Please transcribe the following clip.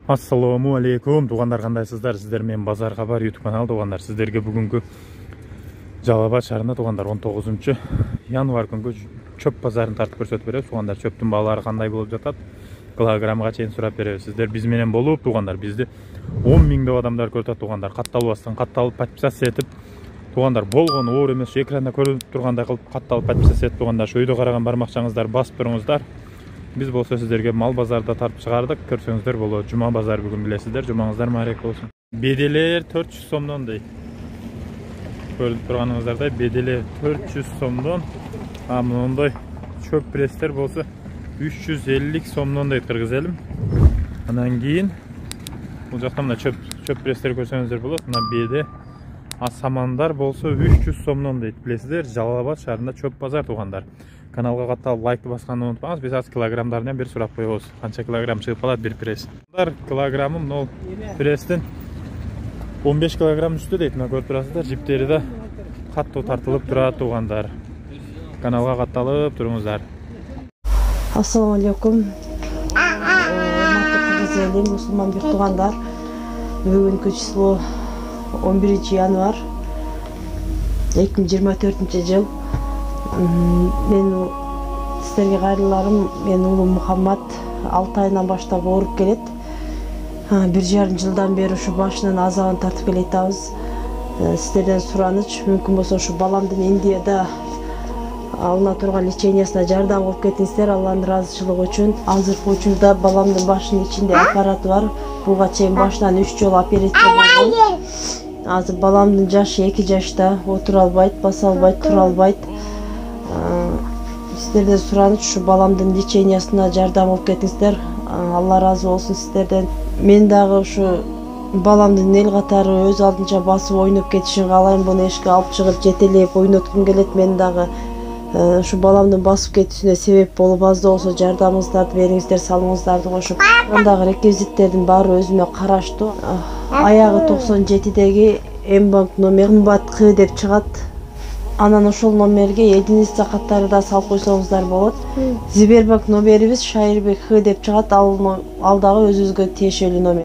Ассаламу алейкум, туғандар, қандайсыздар? Сіздер мен Базар Хабар YouTube каналы туғандар. Сіздерге бүгінгі Жалал Абад шаарында туғандар 19 январь күнгі чөп базарын тартып көрсөтүп беребиз. Туғандар, чөптүн баалары кандай болуп жатат? Килограммга чейин сурап беребиз. Сіздер биз менен болуп туғандар, бизди 10 миңдеп адамдар көрүп атат туғандар. Катталбастан катталып подписаться этип туғандар, болгон оор эмес, экранда көрүнүп тургандай кылып катталып подписаться этип туғандар. Şu үйдө караган бармакчаңыздар басып туруңуздар. Biz bolsa sizlerge mal bazarda tartып чыгардык. Көрсөңүздөр болот. Жума базар бүгүн билесиздер. Жумаңыздар маарек болсун. Беделер 400 сомдон дейт. Көрүп турганыңыздардай беделер 400 сомдон. Мындай чөп пресстер болсо 350 сомдон дейт кыргыз элим. Анан кийин бул жакта мына чөп пресстер көрсөңүздөр болот. Мына беде самандар болсо 300 сомдон дейт. Билесиздер, Жалал Абад шаарында чөп базар тугандар. Каналга катталып лайкты басканды унутпаңыз. Биз азыр килограммдарынан бир сурап коебуз. Канча килограмм чыгып калат бир пресс? Килограммы мына пресстен 15 килограмм үстү дейт. Мына көрүп турасыздар, жиптери да каттуу тартылып турат тугандар. Каналга катталып туруңуздар. Ассаламу алейкум. Кыргыз элим, мусулман бир тугандар. Бүгүнкү число 11 январь 2024 жыл. Мен сіздерге кайрыларым, мен улум Мухаммад 6 айынан баштап ооруп келет. 1,5 жылдан бери ушу башынан азабын тартып келе атабыз. Сіздерден сураныч, мүмкүн болсо ушу баламдын Индияда алына турган лечениясына жардам кылып кетиңиздер, Алланын ыраазычылыгы үчүн. Азыркы учурда баламдын башынын ичинде аппараты бар. Буга чейин башынан 3 жолу операция болгон. Азыр баламдын жашы 2 жашта, отура албайт, баса албайт, тура албайт. Сіздерден сураныч, ушу баламдын лечениясына жардам кылып кетиңиздер. Алла ыраазы болсун сіздерден. Мен дагы ушу баламдын эл катары өз алдынча басып ойноп кетишин каалайм. Буну эшикке алып чыгып жетелеп ойноткум келет. Мен дагы ушу баламдын басып кетишине себеп болуп, аз да болсо жардамыңыздарды бериңиздер, салымыңыздарды кошуп. Андагы реквизиттердин баары өзүмө караштуу. Аягы 97деги М-банк номери кымбат К деп чыгат. Анан ошол номерге единица каттары да салып койсоңуздар болот. Сбербанк номерибиз Шайырбек Х деп чыгат. Ал дагы өзүбүзгө тиешелүү номер.